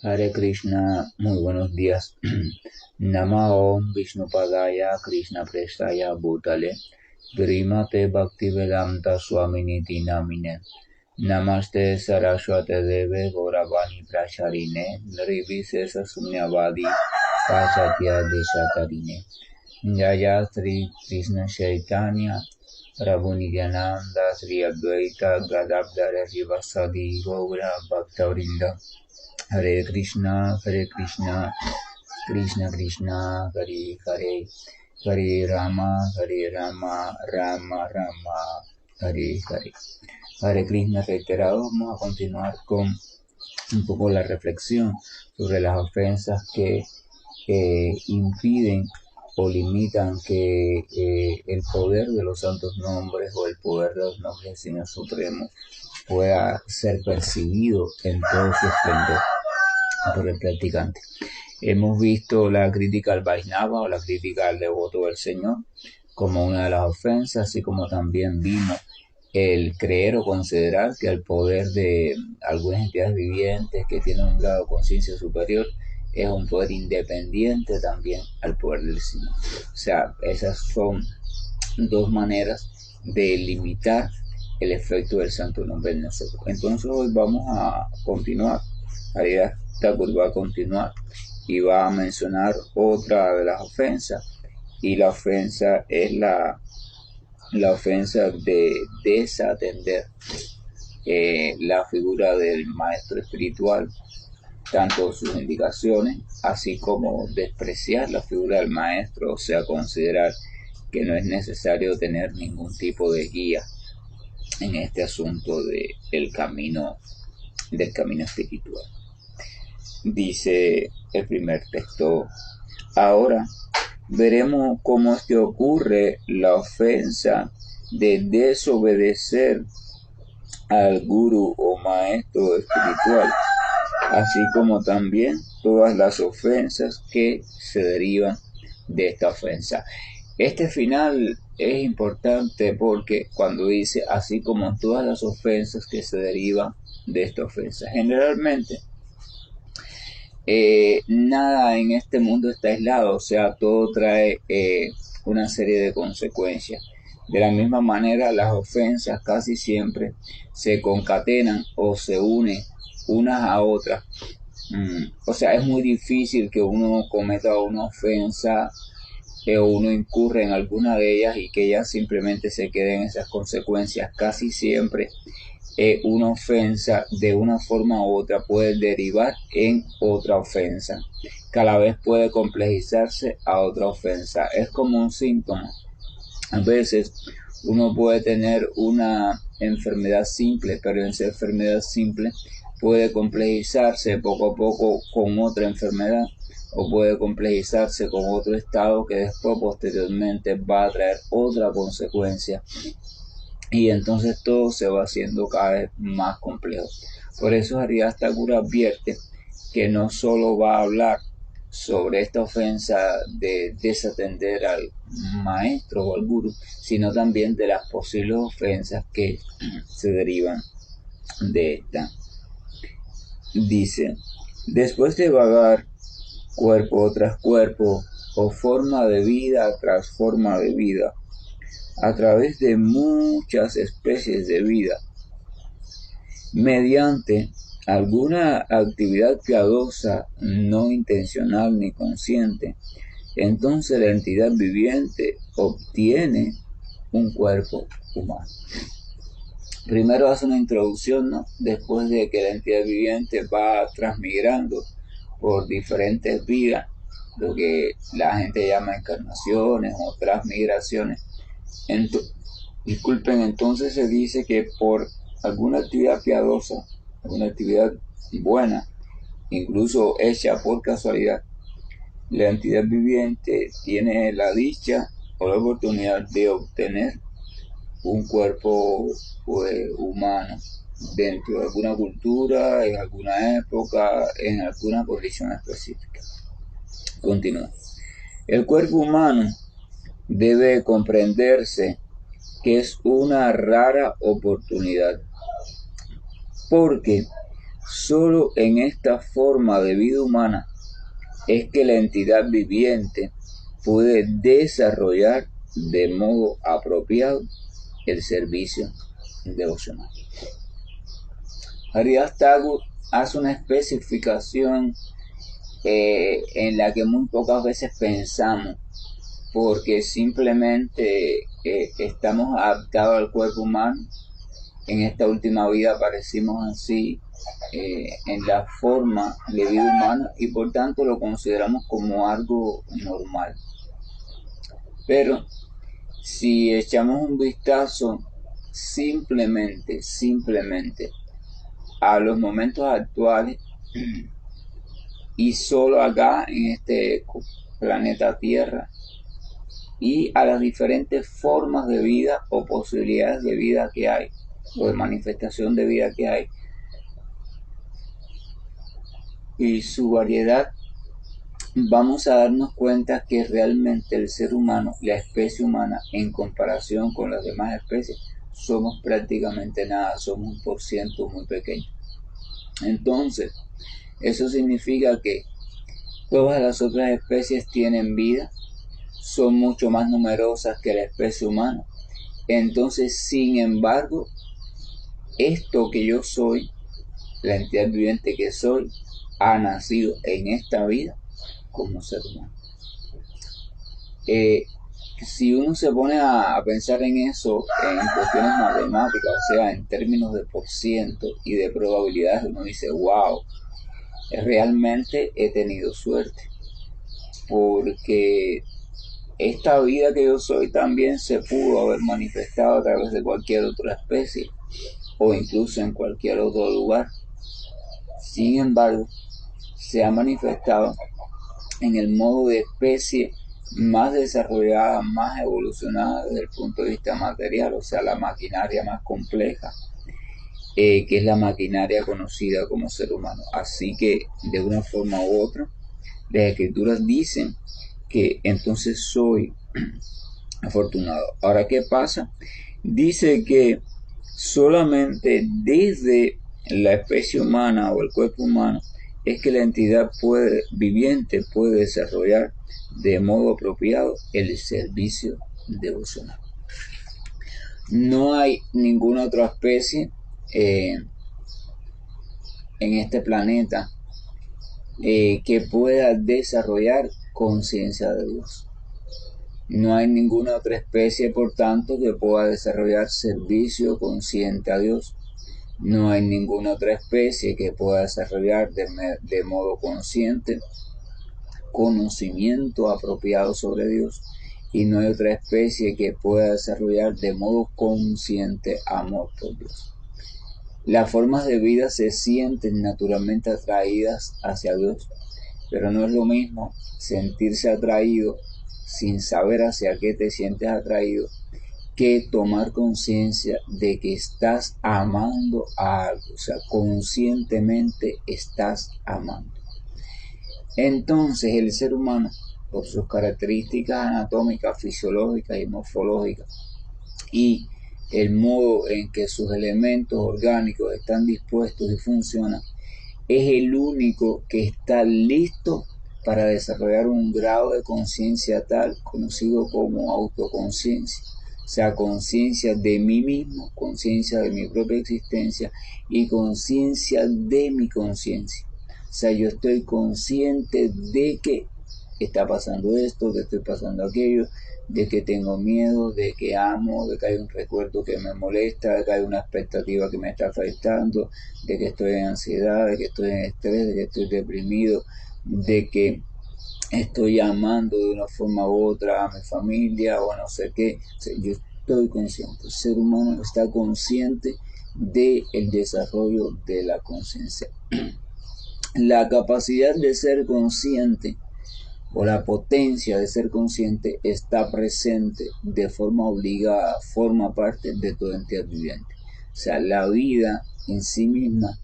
Hare Krishna, muy buenos días. Namaom Vishnupadaya Krishna Prestaya Bhutale Grimate Bhaktivedanta Swaminiti Namine Namaste Saraswate Deve Gauravani Pracharine Nirvisesa Sunyavadi Pachatya Deshatarine Jaya Sri Krishna Chaitanya Prabhu Nityananda Sri Advaita Gadadhara Srivasadi Gaura Bhaktavrinda Hare Krishna, Krishna Krishna, Hare Hare, Hare Rama, Rama Rama, Hare Hare. Hare Krishna reiterado, vamos a continuar con un poco la reflexión sobre las ofensas que impiden o limitan que el poder de los santos nombres o el poder de los nombres del Señor Supremo pueda ser percibido en todo su esplendor por el practicante. Hemos visto la crítica al Vaisnava o la crítica al devoto del Señor como una de las ofensas, así como también vimos el creer o considerar que el poder de algunas entidades vivientes que tienen un grado de conciencia superior es un poder independiente también al poder del Señor. O sea, esas son dos maneras de limitar el efecto del santo nombre en nosotros. Entonces hoy vamos a continuar. Haridas Thakur va a continuar y va a mencionar otra de las ofensas, y la ofensa es la ofensa de desatender la figura del maestro espiritual, tanto sus indicaciones, así como despreciar la figura del maestro, o sea, considerar que no es necesario tener ningún tipo de guía en este asunto del camino espiritual. Dice el primer texto: ahora veremos cómo es que ocurre la ofensa de desobedecer al gurú o maestro espiritual, así como también todas las ofensas que se derivan de esta ofensa. Este final es importante porque cuando dice así como todas las ofensas que se derivan de esta ofensa, generalmente nada en este mundo está aislado, o sea, todo trae una serie de consecuencias. De la misma manera, las ofensas casi siempre se concatenan o se unen unas a otras. O sea, es muy difícil que uno cometa una ofensa o uno incurre en alguna de ellas y que ellas simplemente se queden esas consecuencias. Casi siempre una ofensa de una forma u otra puede derivar en otra ofensa, que a la vez puede complejizarse a otra ofensa. Es como un síntoma. A veces uno puede tener una enfermedad simple, pero esa enfermedad simple puede complejizarse poco a poco con otra enfermedad, o puede complejizarse con otro estado que después posteriormente va a traer otra consecuencia. Y entonces todo se va haciendo cada vez más complejo. Por eso Haridas Thakur advierte que no solo va a hablar sobre esta ofensa de desatender al maestro o al gurú, sino también de las posibles ofensas que se derivan de esta. Dice: después de vagar cuerpo tras cuerpo o forma de vida tras forma de vida, a través de muchas especies de vida, mediante alguna actividad piadosa no intencional ni consciente, entonces la entidad viviente obtiene un cuerpo humano. Primero hace una introducción, ¿no? Después de que la entidad viviente va transmigrando por diferentes vidas, lo que la gente llama encarnaciones o transmigraciones. Entonces se dice que por alguna actividad piadosa, alguna actividad buena, incluso hecha por casualidad, la entidad viviente tiene la dicha o la oportunidad de obtener un cuerpo humano dentro de alguna cultura, en alguna época, en alguna condición específica. Continúa. El cuerpo humano debe comprenderse que es una rara oportunidad, porque Solo en esta forma de vida humana es que la entidad viviente puede desarrollar de modo apropiado el servicio devocional. Haridas Thakur hace una especificación en la que muy pocas veces pensamos, porque simplemente estamos adaptados al cuerpo humano. En esta última vida aparecimos así en la forma de vida humana y por tanto lo consideramos como algo normal. Pero si echamos un vistazo simplemente a los momentos actuales y solo acá en este planeta Tierra y a las diferentes formas de vida o posibilidades de vida que hay o de manifestación de vida que hay y su variedad, vamos a darnos cuenta que realmente el ser humano, la especie humana, en comparación con las demás especies, somos prácticamente nada, somos un porciento muy pequeño. Entonces, eso significa que todas las otras especies tienen vida, son mucho más numerosas que la especie humana. Entonces, sin embargo, esto que yo soy, la entidad viviente que soy, ha nacido en esta vida como ser humano. Si uno se pone a pensar en eso en cuestiones matemáticas, o sea, en términos de porciento y de probabilidades, uno dice, wow, realmente he tenido suerte, porque esta vida que yo soy también se pudo haber manifestado a través de cualquier otra especie o incluso en cualquier otro lugar. Sin embargo, se ha manifestado en el modo de especie más desarrollada, más evolucionada desde el punto de vista material, o sea, la maquinaria más compleja, que es la maquinaria conocida como ser humano. Así que, de una forma u otra, las escrituras dicen que entonces soy afortunado. Ahora, ¿qué pasa? Dice que solamente desde la especie humana o el cuerpo humano es que la entidad viviente puede desarrollar de modo apropiado el servicio devocional. No hay ninguna otra especie en este planeta que pueda desarrollar conciencia de Dios. No hay ninguna otra especie, por tanto, que pueda desarrollar servicio consciente a Dios. No hay ninguna otra especie que pueda desarrollar de modo consciente conocimiento apropiado sobre Dios. Y no hay otra especie que pueda desarrollar de modo consciente amor por Dios. Las formas de vida se sienten naturalmente atraídas hacia Dios, pero no es lo mismo sentirse atraído sin saber hacia qué te sientes atraído que tomar conciencia de que estás amando a algo, o sea, conscientemente estás amando. Entonces el ser humano, por sus características anatómicas, fisiológicas y morfológicas, y el modo en que sus elementos orgánicos están dispuestos y funcionan, es el único que está listo para desarrollar un grado de conciencia tal, conocido como autoconciencia. O sea, conciencia de mí mismo, conciencia de mi propia existencia y conciencia de mi conciencia. O sea, yo estoy consciente de que está pasando esto, que estoy pasando aquello, de que tengo miedo, de que amo, de que hay un recuerdo que me molesta, de que hay una expectativa que me está afectando, de que estoy en ansiedad, de que estoy en estrés, de que estoy deprimido, de que estoy amando de una forma u otra a mi familia o a no sé qué. O sea, yo estoy consciente, el ser humano está consciente del desarrollo de la conciencia. La capacidad de ser consciente o la potencia de ser consciente está presente de forma obligada, forma parte de toda entidad viviente. O sea, la vida en sí misma,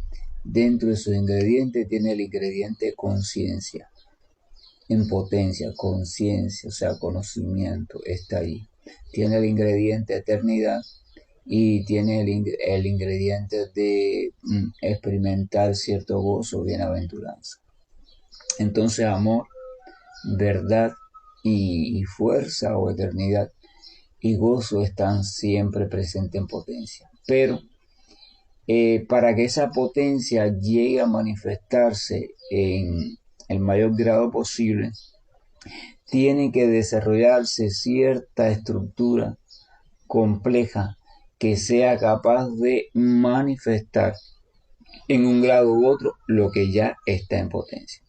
dentro de sus ingredientes, tiene el ingrediente conciencia. En potencia, conciencia, o sea, conocimiento, está ahí. Tiene el ingrediente eternidad y tiene el ingrediente de experimentar cierto gozo, bienaventuranza. Entonces amor, verdad y fuerza o eternidad y gozo están siempre presentes en potencia. Pero para que esa potencia llegue a manifestarse en el mayor grado posible, tiene que desarrollarse cierta estructura compleja que sea capaz de manifestar en un grado u otro lo que ya está en potencia.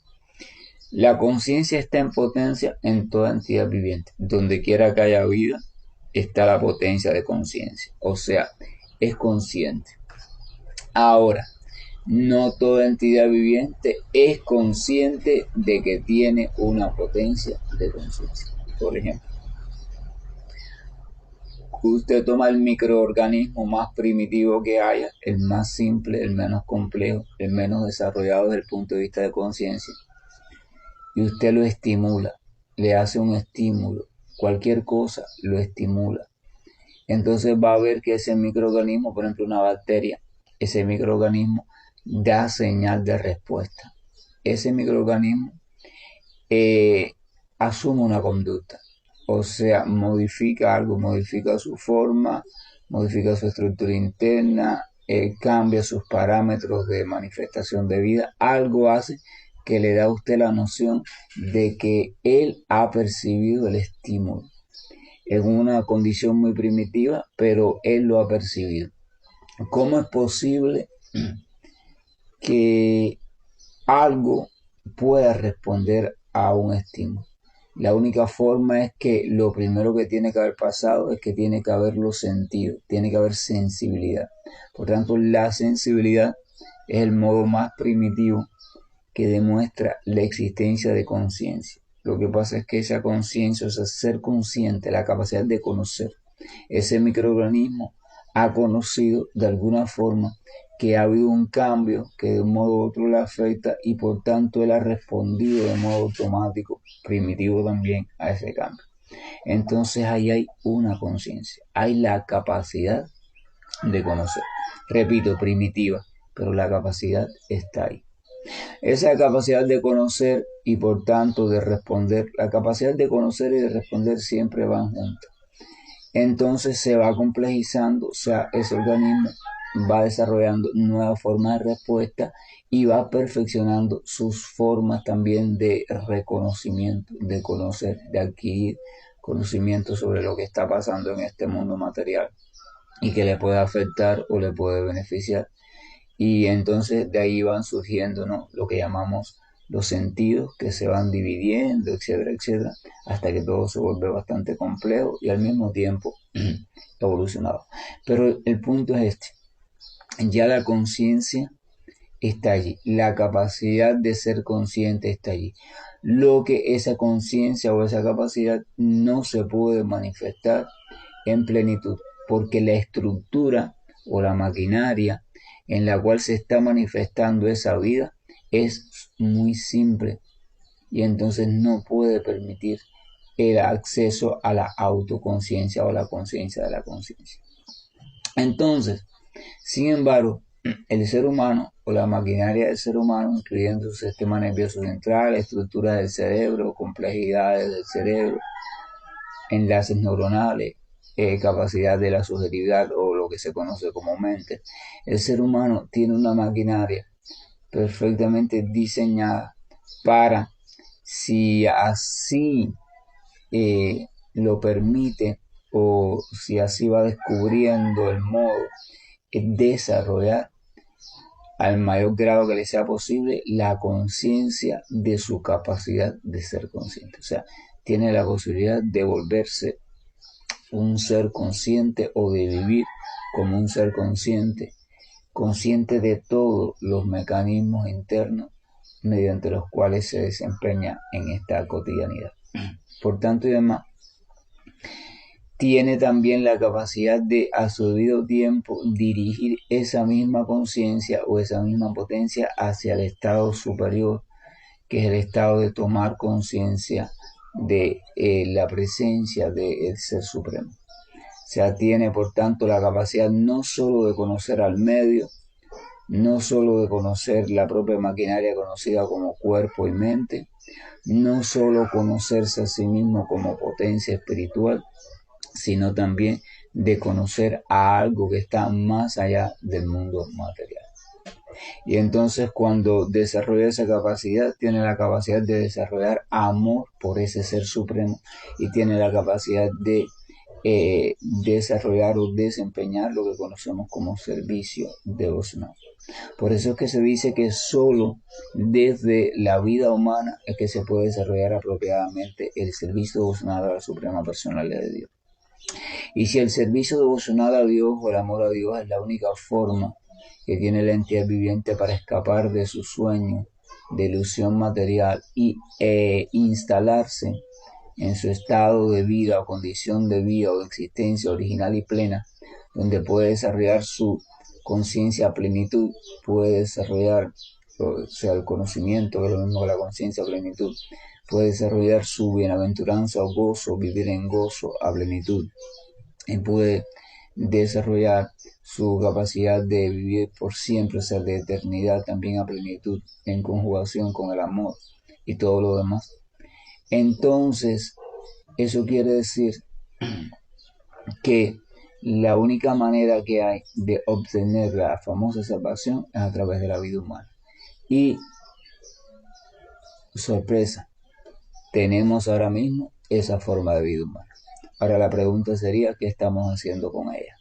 La conciencia está en potencia en toda entidad viviente. Donde quiera que haya vida, está la potencia de conciencia. O sea, es consciente. Ahora, no toda entidad viviente es consciente de que tiene una potencia de conciencia. Por ejemplo, usted toma el microorganismo más primitivo que haya, el más simple, el menos complejo, el menos desarrollado desde el punto de vista de conciencia, y usted lo estimula, le hace un estímulo, cualquier cosa lo estimula. Entonces va a ver que ese microorganismo, por ejemplo una bacteria, ese microorganismo da señal de respuesta. Ese microorganismo asume una conducta, o sea, modifica algo, modifica su forma, modifica su estructura interna, cambia sus parámetros de manifestación de vida, algo hace que le da a usted la noción de que él ha percibido el estímulo. Es una condición muy primitiva, pero él lo ha percibido. ¿Cómo es posible que algo pueda responder a un estímulo? La única forma es que lo primero que tiene que haber pasado es que tiene que haberlo sentido, tiene que haber sensibilidad. Por tanto, la sensibilidad es el modo más primitivo que demuestra la existencia de conciencia. Lo que pasa es que esa conciencia, o sea, ser consciente, la capacidad de conocer, ese microorganismo ha conocido de alguna forma que ha habido un cambio que de un modo u otro le afecta y por tanto él ha respondido de modo automático, primitivo también, a ese cambio. Entonces ahí hay una conciencia, hay la capacidad de conocer. Repito, primitiva, pero la capacidad está ahí. Esa capacidad de conocer y por tanto de responder, la capacidad de conocer y de responder siempre van juntas. Entonces se va complejizando, o sea, ese organismo va desarrollando nuevas formas de respuesta y va perfeccionando sus formas también de reconocimiento, de conocer, de adquirir conocimiento sobre lo que está pasando en este mundo material y que le puede afectar o le puede beneficiar. Y entonces de ahí van surgiendo, ¿no?, lo que llamamos los sentidos, que se van dividiendo, etcétera, etcétera, hasta que todo se vuelve bastante complejo y al mismo tiempo evolucionado. Pero el punto es este: ya la conciencia está allí, la capacidad de ser consciente está allí. Lo que esa conciencia o esa capacidad no se puede manifestar en plenitud, porque la estructura o la maquinaria en la cual se está manifestando esa vida es muy simple y entonces no puede permitir el acceso a la autoconciencia o la conciencia de la conciencia. Entonces, sin embargo, el ser humano o la maquinaria del ser humano, incluyendo su sistema nervioso central, estructuras del cerebro, complejidades del cerebro, enlaces neuronales, capacidad de la subjetividad o lo que se conoce como mente, el ser humano tiene una maquinaria perfectamente diseñada para, si así lo permite o si así va descubriendo el modo, desarrollar al mayor grado que le sea posible la conciencia de su capacidad de ser consciente. O sea, tiene la posibilidad de volverse un ser consciente o de vivir como un ser consciente, consciente de todos los mecanismos internos mediante los cuales se desempeña en esta cotidianidad. Por tanto y demás, tiene también la capacidad de a su debido tiempo dirigir esa misma conciencia o esa misma potencia hacia el estado superior, que es el estado de tomar conciencia de la presencia del Ser Supremo. sea, tiene por tanto la capacidad no solo de conocer al medio, no solo de conocer la propia maquinaria conocida como cuerpo y mente, no solo conocerse a sí mismo como potencia espiritual, sino también de conocer a algo que está más allá del mundo material. Y entonces cuando desarrolla esa capacidad, tiene la capacidad de desarrollar amor por ese ser supremo y tiene la capacidad de desarrollar o desempeñar lo que conocemos como servicio devocional. Por eso es que se dice que solo desde la vida humana es que se puede desarrollar apropiadamente el servicio devocional a la suprema personalidad de Dios. Y si el servicio devocional a Dios o el amor a Dios es la única forma que tiene la entidad viviente para escapar de su sueño de ilusión material y instalarse en su estado de vida o condición de vida o de existencia original y plena, donde puede desarrollar su conciencia a plenitud, puede desarrollar, o sea, el conocimiento, que es lo mismo que la conciencia a plenitud, puede desarrollar su bienaventuranza o gozo, vivir en gozo a plenitud, y puede desarrollar su capacidad de vivir por siempre, o sea, de eternidad también a plenitud, en conjugación con el amor y todo lo demás. Entonces, eso quiere decir que la única manera que hay de obtener la famosa salvación es a través de la vida humana. Y, sorpresa, tenemos ahora mismo esa forma de vida humana. Ahora la pregunta sería, ¿qué estamos haciendo con ella?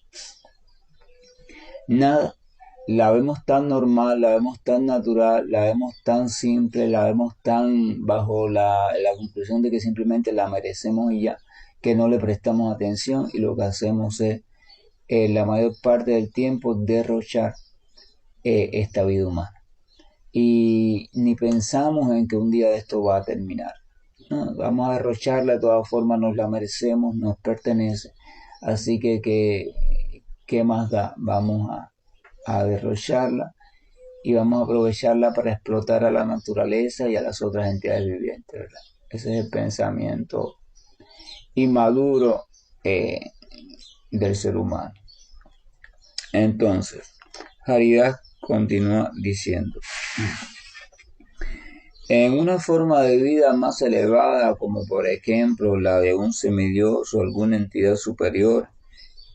Nada. La vemos tan normal, la vemos tan natural, la vemos tan simple, la vemos tan bajo la conclusión de que simplemente la merecemos y ya, que no le prestamos atención y lo que hacemos es la mayor parte del tiempo derrochar esta vida humana. Y ni pensamos en que un día de esto va a terminar. No, vamos a derrocharla, de todas formas nos la merecemos, nos pertenece. Así que, ¿qué más da? Vamos a derrocharla y vamos a aprovecharla para explotar a la naturaleza y a las otras entidades vivientes, ¿verdad? Ese es el pensamiento inmaduro del ser humano. Entonces, Haridás continúa diciendo: en una forma de vida más elevada, como por ejemplo la de un semidios o alguna entidad superior,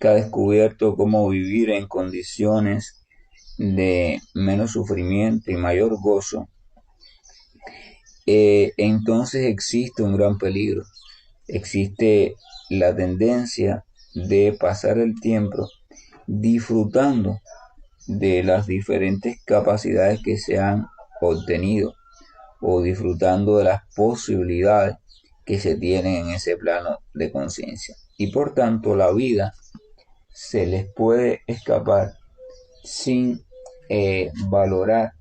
que ha descubierto cómo vivir en condiciones de menos sufrimiento y mayor gozo, entonces existe un gran peligro. Existe la tendencia de pasar el tiempo disfrutando de las diferentes capacidades que se han obtenido o disfrutando de las posibilidades que se tienen en ese plano de conciencia. Y por tanto la vida se les puede escapar sin valorar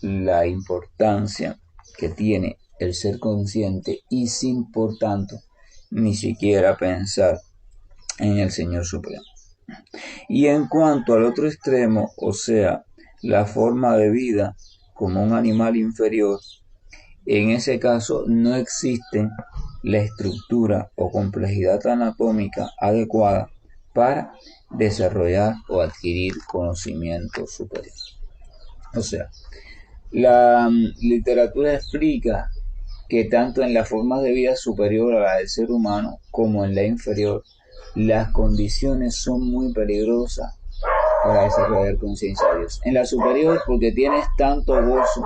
la importancia que tiene el ser consciente y sin por tanto ni siquiera pensar en el Señor Supremo. Y en cuanto al otro extremo, o sea, la forma de vida como un animal inferior, en ese caso no existe la estructura o complejidad anatómica adecuada para desarrollar o adquirir conocimiento superior. O sea, la literatura explica que tanto en las formas de vida superior a la del ser humano como en la inferior, las condiciones son muy peligrosas para desarrollar conciencia de Dios. En la superior, porque tienes tanto gozo,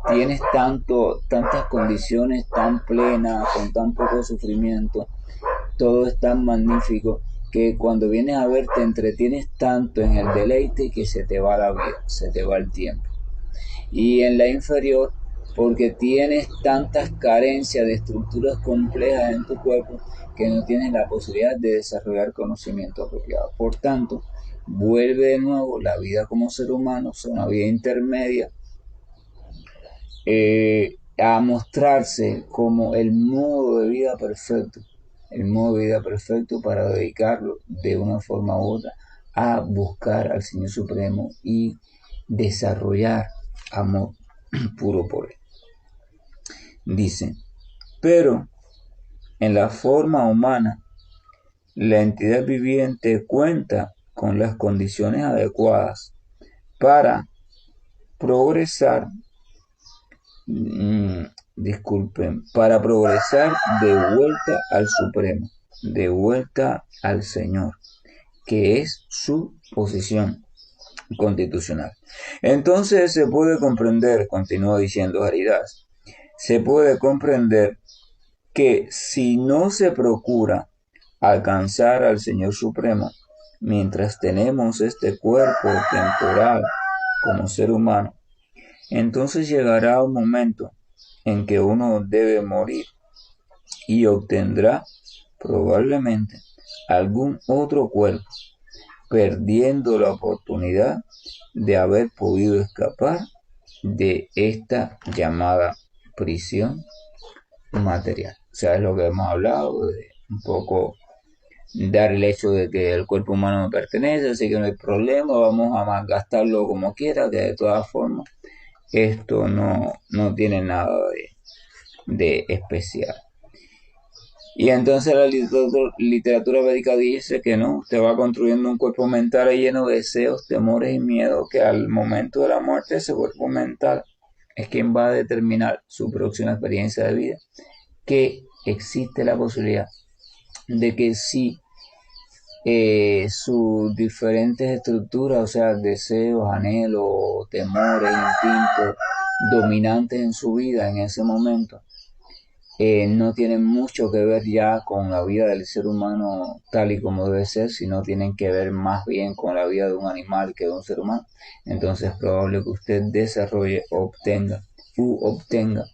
tienes tantas condiciones tan plenas, con tan poco sufrimiento, todo es tan magnífico que cuando vienes a ver te entretienes tanto en el deleite que se te va la vida, se te va el tiempo. Y en la inferior, porque tienes tantas carencias de estructuras complejas en tu cuerpo que no tienes la posibilidad de desarrollar conocimiento apropiado. Por tanto, vuelve de nuevo la vida como ser humano, es una vida intermedia, a mostrarse como el modo de vida perfecto, el modo de vida perfecto para dedicarlo de una forma u otra a buscar al Señor Supremo y desarrollar amor puro por él. Dice, pero en la forma humana la entidad viviente cuenta con las condiciones adecuadas para progresar, para progresar de vuelta al Supremo, de vuelta al Señor, que es su posición constitucional. Entonces se puede comprender, continúa diciendo Haridas, se puede comprender que si no se procura alcanzar al Señor Supremo mientras tenemos este cuerpo temporal como ser humano, entonces llegará un momento en que uno debe morir y obtendrá probablemente algún otro cuerpo, perdiendo la oportunidad de haber podido escapar de esta llamada prisión material. O sea, es lo que hemos hablado, de un poco dar el hecho de que el cuerpo humano no pertenece, así que no hay problema, vamos a malgastarlo como quiera, que de todas formas esto no tiene nada de especial. Y entonces la literatura védica dice que no, usted va construyendo un cuerpo mental lleno de deseos, temores y miedos, que al momento de la muerte ese cuerpo mental es quien va a determinar su próxima experiencia de vida, que existe la posibilidad de que si sus diferentes estructuras, o sea, deseos, anhelos, temores, instintos dominantes en su vida en ese momento, no tienen mucho que ver ya con la vida del ser humano tal y como debe ser, sino tienen que ver más bien con la vida de un animal que de un ser humano. Entonces es probable que usted desarrolle o obtenga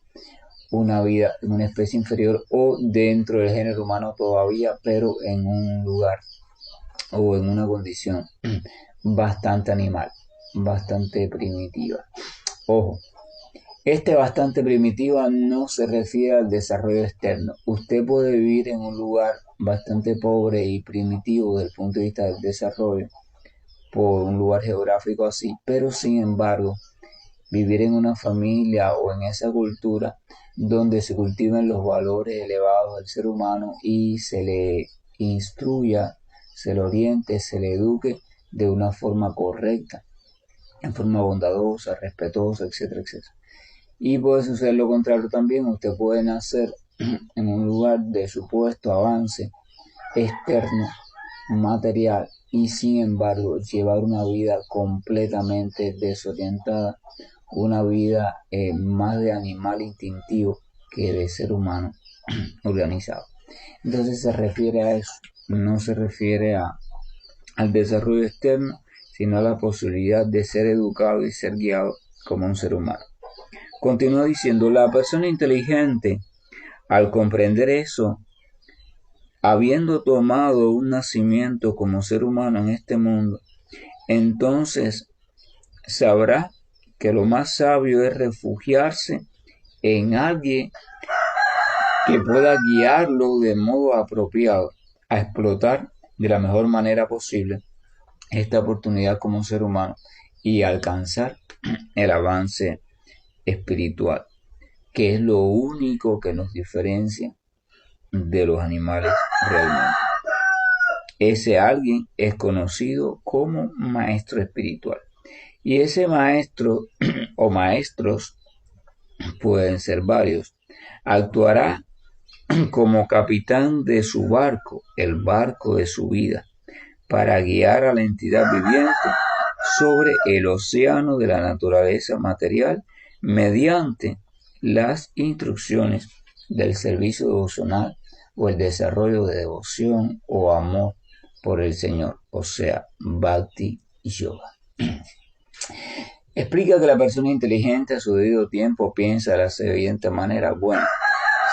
una vida en una especie inferior o dentro del género humano todavía, pero en un lugar o en una condición bastante animal, bastante primitiva. Ojo, bastante primitiva no se refiere al desarrollo externo. Usted puede vivir en un lugar bastante pobre y primitivo desde el punto de vista del desarrollo, por un lugar geográfico así, pero sin embargo, vivir en una familia o en esa cultura donde se cultivan los valores elevados del ser humano y se le instruya, se le oriente, se le eduque de una forma correcta, en forma bondadosa, respetuosa, etcétera, etcétera. Y puede suceder lo contrario también, usted puede nacer en un lugar de supuesto avance externo, material, y sin embargo llevar una vida completamente desorientada, una vida más de animal instintivo que de ser humano organizado. Entonces se refiere a eso, no se refiere al desarrollo externo, sino a la posibilidad de ser educado y ser guiado como un ser humano. Continúa diciendo, la persona inteligente, al comprender eso, habiendo tomado un nacimiento como ser humano en este mundo, entonces sabrá que lo más sabio es refugiarse en alguien que pueda guiarlo de modo apropiado a explotar de la mejor manera posible esta oportunidad como ser humano y alcanzar el avance espiritual, que es lo único que nos diferencia de los animales realmente. Ese alguien es conocido como maestro espiritual. Y ese maestro o maestros pueden ser varios. Actuará como capitán de su barco, el barco de su vida, para guiar a la entidad viviente sobre el océano de la naturaleza material mediante las instrucciones del servicio devocional o el desarrollo de devoción o amor por el Señor, o sea, Bhakti Yoga. Explica que la persona inteligente a su debido tiempo piensa de la siguiente manera: bueno,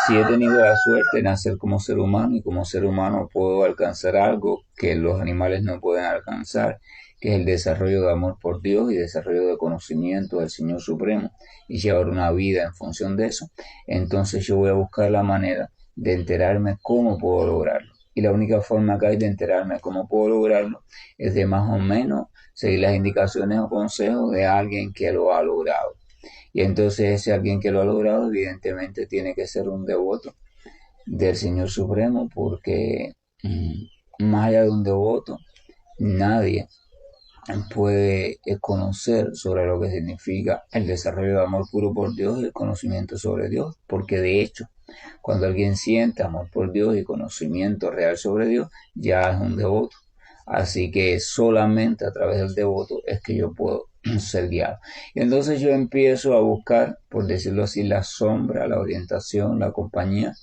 si he tenido la suerte de nacer como ser humano y como ser humano puedo alcanzar algo que los animales no pueden alcanzar, que es el desarrollo de amor por Dios y desarrollo de conocimiento del Señor Supremo y llevar una vida en función de eso, entonces yo voy a buscar la manera de enterarme cómo puedo lograrlo. Y la única forma que hay de enterarme cómo puedo lograrlo es de más o menos seguir las indicaciones o consejos de alguien que lo ha logrado. Y entonces ese alguien que lo ha logrado evidentemente tiene que ser un devoto del Señor Supremo porque más allá de un devoto, nadie puede conocer sobre lo que significa el desarrollo de amor puro por Dios y el conocimiento sobre Dios, porque de hecho, cuando alguien siente amor por Dios y conocimiento real sobre Dios, ya es un devoto. Así que solamente a través del devoto es que yo puedo ser guiado. Y entonces yo empiezo a buscar, por decirlo así, la sombra, la orientación, la compañía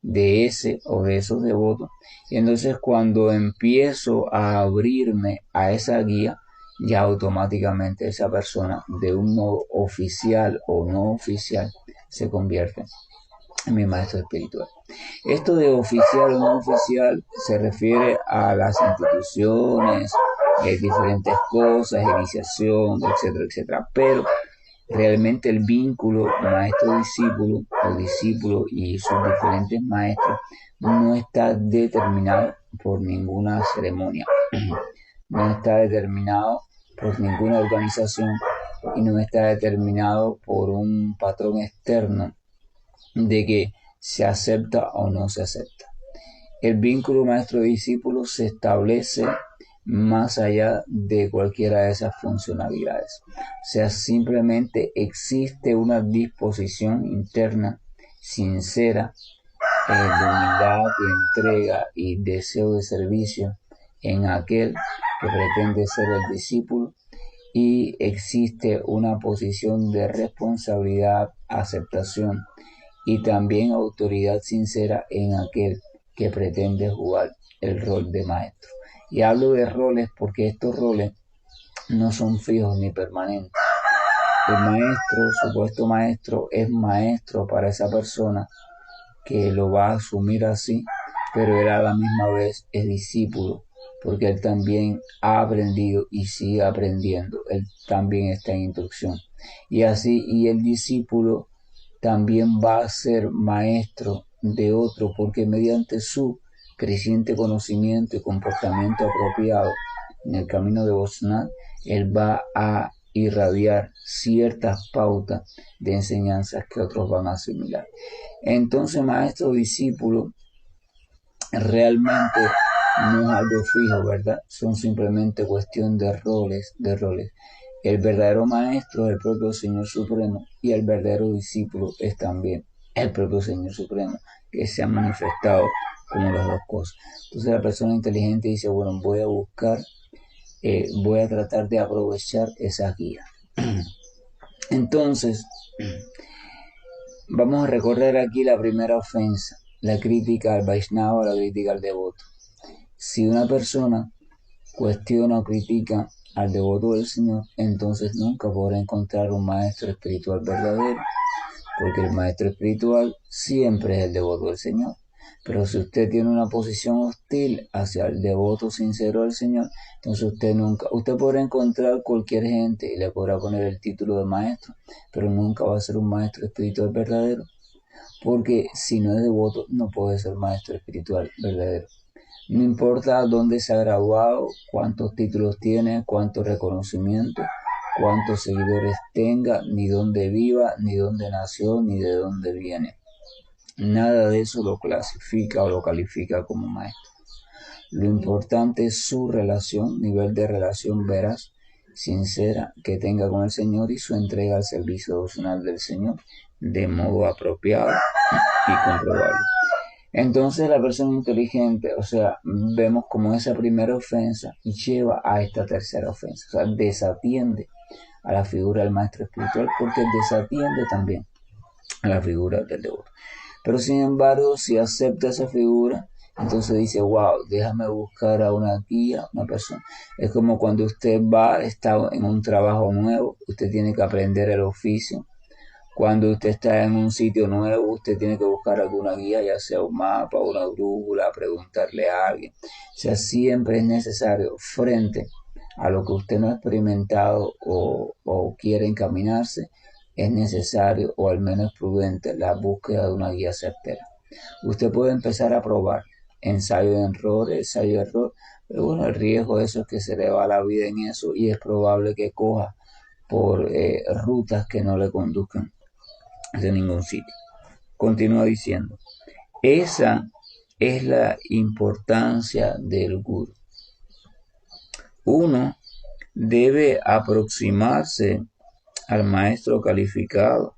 de ese o de esos devotos. Y entonces cuando empiezo a abrirme a esa guía, ya automáticamente esa persona, de un modo oficial o no oficial, se convierte en mi maestro espiritual. Esto de oficial o no oficial se refiere a las instituciones, diferentes cosas, iniciación, etcétera, etcétera. Pero realmente el vínculo maestro-discípulo o discípulo y sus diferentes maestros no está determinado por ninguna ceremonia, no está determinado por ninguna organización y no está determinado por un patrón externo de que se acepta o no se acepta. El vínculo maestro-discípulo se establece más allá de cualquiera de esas funcionalidades. O sea, simplemente existe una disposición interna sincera de humildad, de entrega y deseo de servicio en aquel que pretende ser el discípulo, y existe una posición de responsabilidad, aceptación y también autoridad sincera en aquel que pretende jugar el rol de maestro. Y hablo de roles porque estos roles no son fijos ni permanentes. El maestro, supuesto maestro, es maestro para esa persona que lo va a asumir así, pero él a la misma vez es discípulo, porque él también ha aprendido y sigue aprendiendo, él también está en instrucción. Y así, y el discípulo también va a ser maestro de otro, porque mediante su creciente conocimiento y comportamiento apropiado en el camino devocional, él va a irradiar ciertas pautas de enseñanzas que otros van a asimilar. Entonces, maestro discípulo realmente no es algo fijo, ¿verdad? Son simplemente cuestión de roles, El verdadero maestro es el propio Señor Supremo y el verdadero discípulo es también el propio Señor Supremo, que se ha manifestado como las dos cosas. Entonces la persona inteligente dice, bueno, voy a buscar, voy a tratar de aprovechar esa guía. Entonces, vamos a recorrer aquí la primera ofensa, la crítica al Vaishnava, la crítica al devoto. Si una persona cuestiona o critica al devoto del Señor, entonces nunca podrá encontrar un maestro espiritual verdadero, porque el maestro espiritual siempre es el devoto del Señor. Pero si usted tiene una posición hostil hacia el devoto sincero del Señor, entonces usted podrá encontrar cualquier gente y le podrá poner el título de maestro, pero nunca va a ser un maestro espiritual verdadero, porque si no es devoto no puede ser maestro espiritual verdadero. No importa dónde se ha graduado, cuántos títulos tiene, cuánto reconocimiento, cuántos seguidores tenga, ni dónde viva, ni dónde nació, ni de dónde viene. Nada de eso lo clasifica o lo califica como maestro. Lo importante es su relación, nivel de relación veraz, sincera, que tenga con el Señor y su entrega al servicio devocional del Señor de modo apropiado y comprobable. Entonces la persona inteligente, o sea, vemos como esa primera ofensa lleva a esta tercera ofensa, o sea, desatiende a la figura del maestro espiritual porque desatiende también a la figura del devoto. Pero sin embargo, si acepta esa figura, entonces dice, wow, déjame buscar a una guía, una persona. Es como cuando usted está en un trabajo nuevo, usted tiene que aprender el oficio. Cuando usted está en un sitio nuevo, usted tiene que buscar alguna guía, ya sea un mapa, una brújula, preguntarle a alguien. O sea, siempre es necesario, frente a lo que usted no ha experimentado o quiere encaminarse, es necesario, o al menos prudente, la búsqueda de una guía certera. Usted puede empezar a probar ensayo de error, pero bueno, el riesgo de eso es que se le va la vida en eso y es probable que coja por rutas que no le conduzcan de ningún sitio. Continúa diciendo, esa es la importancia del gurú. Uno debe aproximarse al maestro calificado,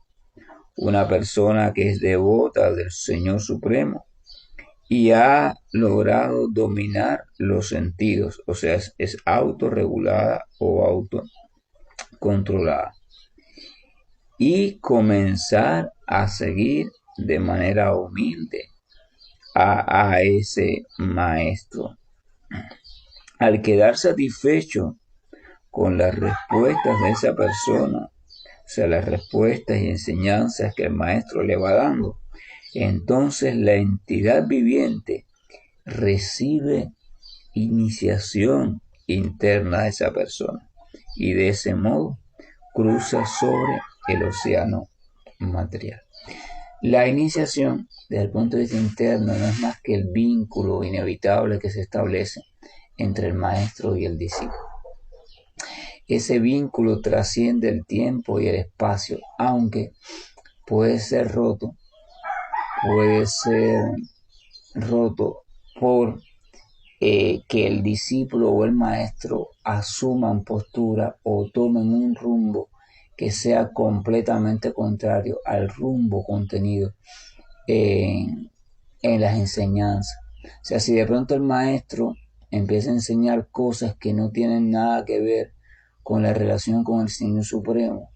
una persona que es devota del Señor Supremo y ha logrado dominar los sentidos, o sea, es autorregulada o autocontrolada, y comenzar a seguir de manera humilde a ese maestro. Al quedar satisfecho con las respuestas de esa persona, o sea, las respuestas y enseñanzas que el maestro le va dando, entonces la entidad viviente recibe iniciación interna de esa persona y de ese modo cruza sobre el océano material. La iniciación, desde el punto de vista interno, no es más que el vínculo inevitable que se establece entre el maestro y el discípulo. Ese vínculo trasciende el tiempo y el espacio, aunque puede ser roto por que el discípulo o el maestro asuman postura o tomen un rumbo que sea completamente contrario al rumbo contenido en las enseñanzas. O sea, si de pronto el maestro empieza a enseñar cosas que no tienen nada que ver con la relación con el Señor Supremo,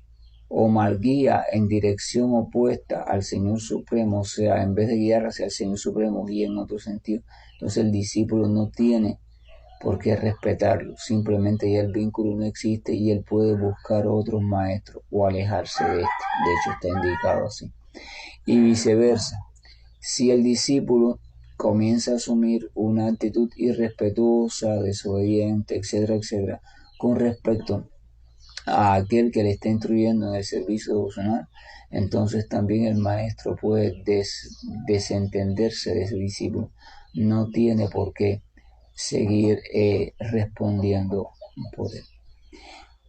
o mal guía en dirección opuesta al Señor Supremo, o sea, en vez de guiar hacia el Señor Supremo, guía en otro sentido, entonces el discípulo no tiene por qué respetarlo, simplemente ya el vínculo no existe y él puede buscar otros maestros o alejarse de este, de hecho está indicado así. Y viceversa, si el discípulo comienza a asumir una actitud irrespetuosa, desobediente, etcétera, etcétera, con respecto a aquel que le está instruyendo en el servicio devocional, entonces también el maestro puede desentenderse de ese discípulo. No tiene por qué seguir respondiendo por él.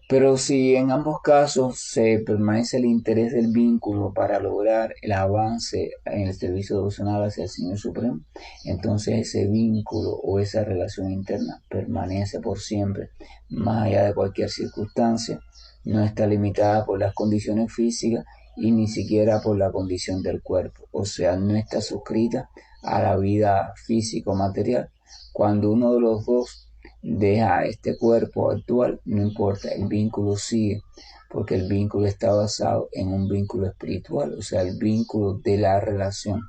Pero si en ambos casos se permanece el interés del vínculo para lograr el avance en el servicio devocional hacia el Señor Supremo, entonces ese vínculo o esa relación interna permanece por siempre, más allá de cualquier circunstancia, no está limitada por las condiciones físicas y ni siquiera por la condición del cuerpo, o sea, no está suscrita a la vida físico-material. Cuando uno de los dos deja este cuerpo actual, no importa, el vínculo sigue, porque el vínculo está basado en un vínculo espiritual, o sea, el vínculo de la relación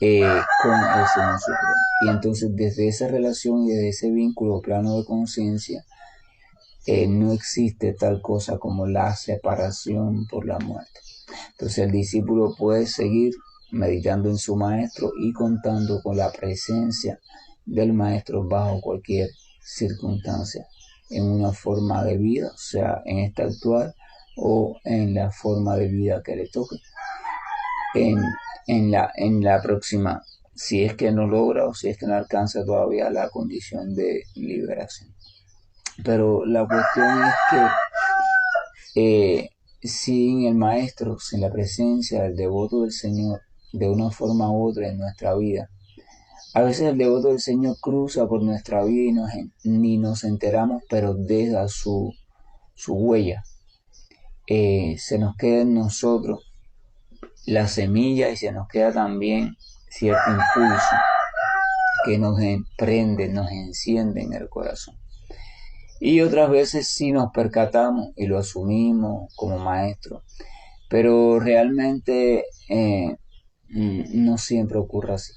con el Señor Supremo. Y entonces desde esa relación y desde ese vínculo plano de conciencia, no existe tal cosa como la separación por la muerte. Entonces el discípulo puede seguir meditando en su maestro y contando con la presencia del maestro bajo cualquier circunstancia, en una forma de vida, o sea, en esta actual o en la forma de vida que le toque, en la próxima, si es que no logra o si es que no alcanza todavía la condición de liberación. Pero la cuestión es que sin el maestro, sin la presencia del devoto del Señor, de una forma u otra en nuestra vida, a veces el devoto del Señor cruza por nuestra vida y ni nos enteramos, pero deja su huella. Se nos queda en nosotros la semilla y se nos queda también cierto impulso que nos prende, nos enciende en el corazón. Y otras veces sí nos percatamos y lo asumimos como maestro, pero realmente no siempre ocurre así.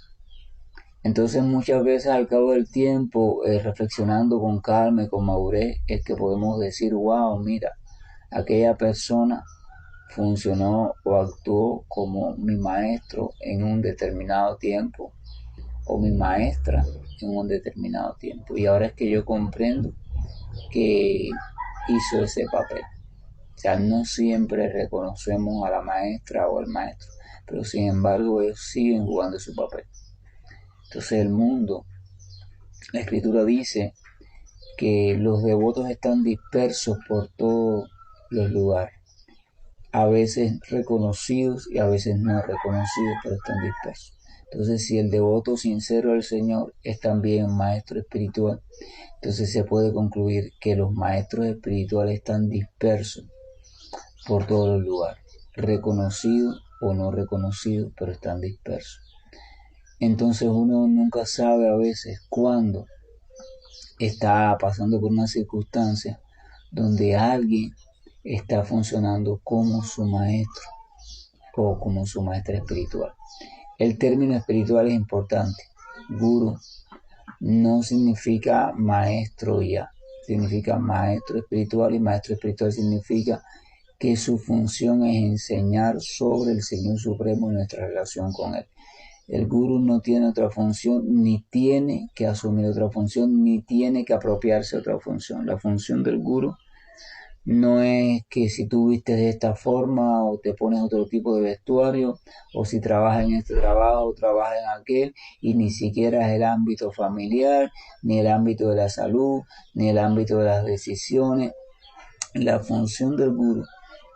Entonces muchas veces al cabo del tiempo, reflexionando con calma y con madurez, es que podemos decir, wow, mira, aquella persona funcionó o actuó como mi maestro en un determinado tiempo o mi maestra en un determinado tiempo. Y ahora es que yo comprendo que hizo ese papel. O sea, no siempre reconocemos a la maestra o al maestro, pero sin embargo ellos siguen jugando su papel. Entonces el mundo, la escritura dice que los devotos están dispersos por todos los lugares, a veces reconocidos y a veces no reconocidos, pero están dispersos. Entonces, si el devoto sincero del Señor es también maestro espiritual, entonces se puede concluir que los maestros espirituales están dispersos por todos los lugares, reconocidos o no reconocidos, pero están dispersos. Entonces uno nunca sabe a veces cuándo está pasando por una circunstancia donde alguien está funcionando como su maestro o como su maestra espiritual. El término espiritual es importante. Guru no significa maestro ya, significa maestro espiritual, y maestro espiritual significa que su función es enseñar sobre el Señor Supremo y nuestra relación con Él. El gurú no tiene otra función, ni tiene que asumir otra función, ni tiene que apropiarse de otra función. La función del gurú no es que si tú vistes de esta forma o te pones otro tipo de vestuario, o si trabajas en este trabajo o trabajas en aquel, y ni siquiera es el ámbito familiar, ni el ámbito de la salud, ni el ámbito de las decisiones. La función del gurú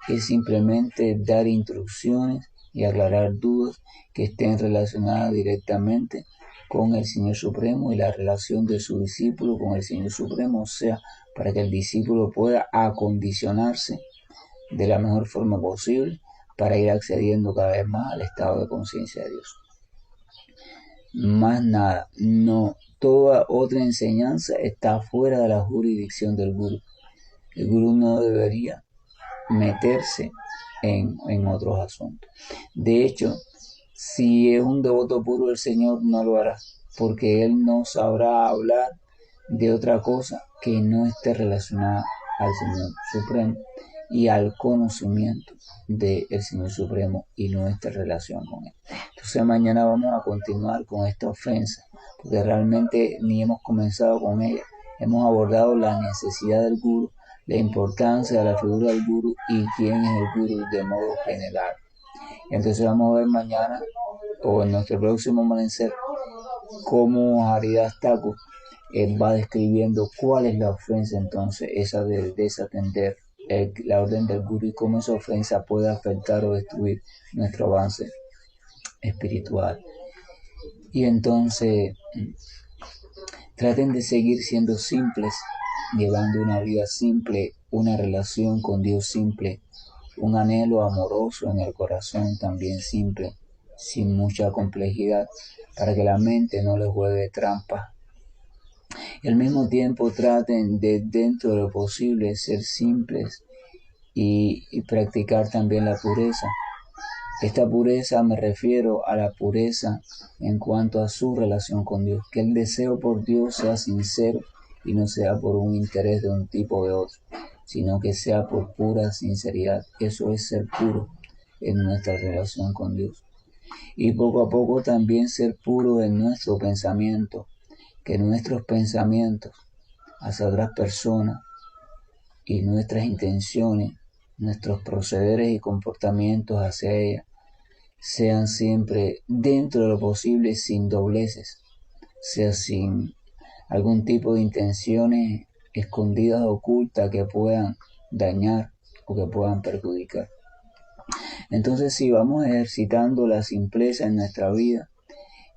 es simplemente dar instrucciones y aclarar dudas que estén relacionadas directamente con el Señor Supremo y la relación de su discípulo con el Señor Supremo, o sea, para que el discípulo pueda acondicionarse de la mejor forma posible para ir accediendo cada vez más al estado de conciencia de Dios. Más nada, no, toda otra enseñanza está fuera de la jurisdicción del gurú. El gurú no debería meterse en otros asuntos. De hecho, si es un devoto puro del Señor, no lo hará, porque él no sabrá hablar de otra cosa que no esté relacionada al Señor Supremo y al conocimiento del Señor Supremo y nuestra relación con Él. Entonces mañana vamos a continuar con esta ofensa, porque realmente ni hemos comenzado con ella. Hemos abordado la necesidad del gurú, la importancia de la figura del gurú y quién es el gurú de modo general. Entonces vamos a ver mañana o en nuestro próximo amanecer cómo Haridas Thakur va describiendo cuál es la ofensa entonces, esa de desatender la orden del gurú y cómo esa ofensa puede afectar o destruir nuestro avance espiritual. Y entonces traten de seguir siendo simples, llevando una vida simple, una relación con Dios simple, un anhelo amoroso en el corazón también simple, sin mucha complejidad, para que la mente no les juegue trampa. Y al mismo tiempo traten de, dentro de lo posible, ser simples y practicar también la pureza. Esta pureza me refiero a la pureza en cuanto a su relación con Dios, que el deseo por Dios sea sincero y no sea por un interés de un tipo o de otro, sino que sea por pura sinceridad. Eso es ser puro en nuestra relación con Dios. Y poco a poco también ser puro en nuestro pensamiento, que nuestros pensamientos hacia otras personas y nuestras intenciones, nuestros procederes y comportamientos hacia ellas, sean siempre dentro de lo posible sin dobleces, sea sin algún tipo de intenciones escondidas o ocultas que puedan dañar o que puedan perjudicar. Entonces, si vamos ejercitando la simpleza en nuestra vida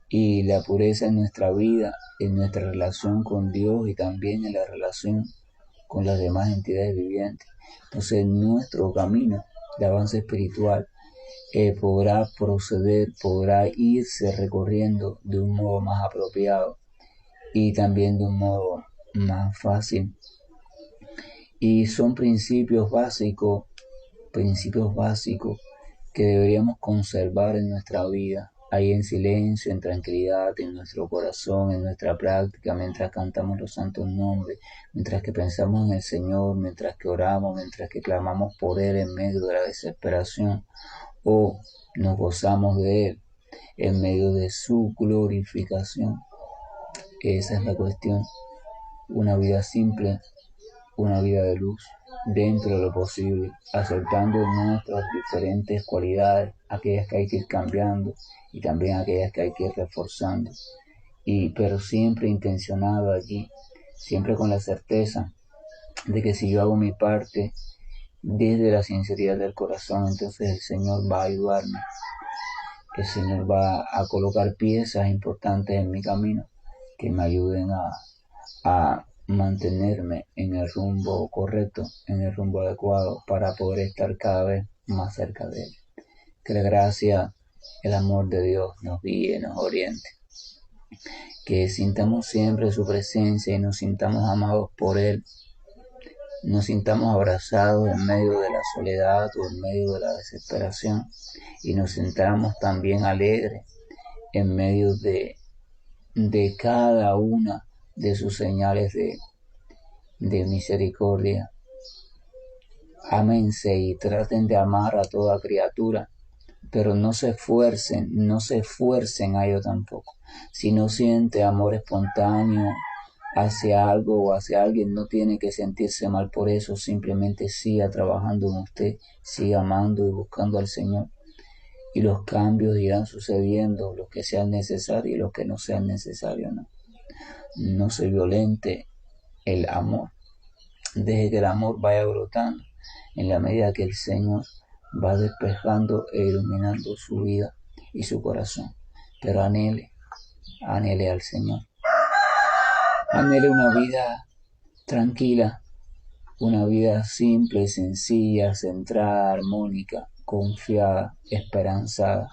y la pureza en nuestra vida, en nuestra relación con Dios y también en la relación con las demás entidades vivientes, entonces nuestro camino de avance espiritual podrá proceder, podrá irse recorriendo de un modo más apropiado y también de un modo más fácil. Y son principios básicos que deberíamos conservar en nuestra vida, ahí en silencio, en tranquilidad, en nuestro corazón, en nuestra práctica, mientras cantamos los santos nombres, mientras que pensamos en el Señor, mientras que oramos, mientras que clamamos por Él en medio de la desesperación, o nos gozamos de Él en medio de su glorificación. Esa es la cuestión. Una vida simple, una vida de luz, dentro de lo posible, aceptando nuestras diferentes cualidades, aquellas que hay que ir cambiando y también aquellas que hay que ir reforzando, pero siempre intencionado allí, siempre con la certeza de que si yo hago mi parte desde la sinceridad del corazón, entonces el Señor va a ayudarme El Señor va a colocar piezas importantes en mi camino que me ayuden a mantenerme en el rumbo correcto, en el rumbo adecuado para poder estar cada vez más cerca de Él. Que la gracia, el amor de Dios nos guíe, nos oriente. Que sintamos siempre su presencia y nos sintamos amados por Él. Nos sintamos abrazados en medio de la soledad o en medio de la desesperación. Y nos sintamos también alegres en medio de cada una de sus señales de misericordia. Ámense y traten de amar a toda criatura, pero no se esfuercen a ello tampoco. Si no siente amor espontáneo hacia algo o hacia alguien, no tiene que sentirse mal por eso, simplemente siga trabajando en usted, siga amando y buscando al Señor. Y los cambios irán sucediendo, los que sean necesarios y los que no sean necesarios, ¿no? No se violente el amor. Deje que el amor vaya brotando en la medida que el Señor va despejando e iluminando su vida y su corazón. Pero anhele al Señor. Anhele una vida tranquila, una vida simple, sencilla, centrada, armónica, confiada, esperanzada,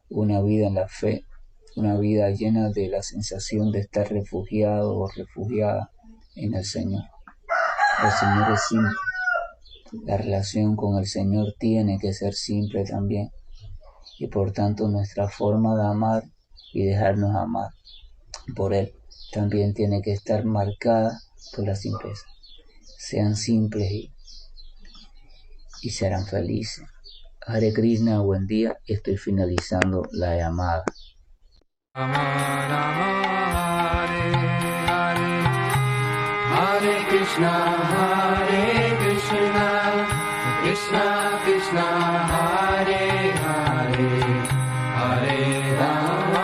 una vida en la fe, una vida llena de la sensación de estar refugiado o refugiada en el Señor. El Señor es simple. La relación con el Señor tiene que ser simple también. Y por tanto nuestra forma de amar y dejarnos amar por Él también tiene que estar marcada por la simpleza. Sean simples y serán felices. Hare Krishna, buen día. Estoy finalizando la llamada. Hare Krishna, Krishna Krishna, Hare Hare, Hare Rama,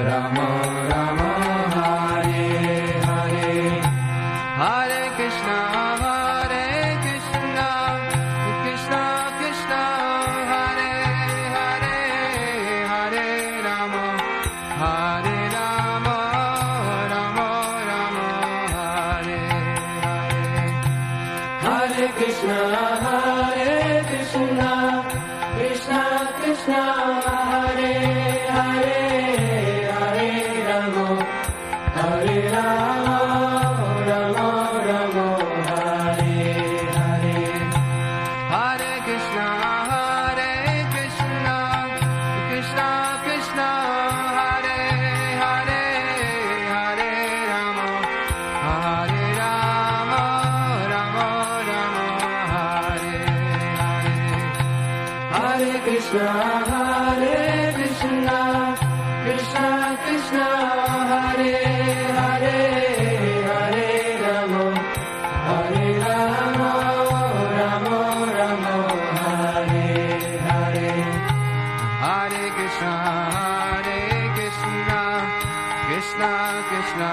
Rama Rama, Hare Hare. Hare Krishna, Krishna Krishna, Hare Hare, Hare Rama, Hare Rama, Rama Rama, Hare Hare. Hare Krishna, Krishna Krishna, Hare Hare, Hare Rama, Hare Rama, Rama Rama, Hare Hare. Hare Krishna, Krishna Krishna, Hare Hare, Hare Rama, Hare Rama, Rama Rama, Hare Hare. Hare Krishna, Krishna Krishna, Hare Hare, Hare Rama, Hare Rama, Rama Rama, Hare Hare. Hare Krishna, Krishna Krishna,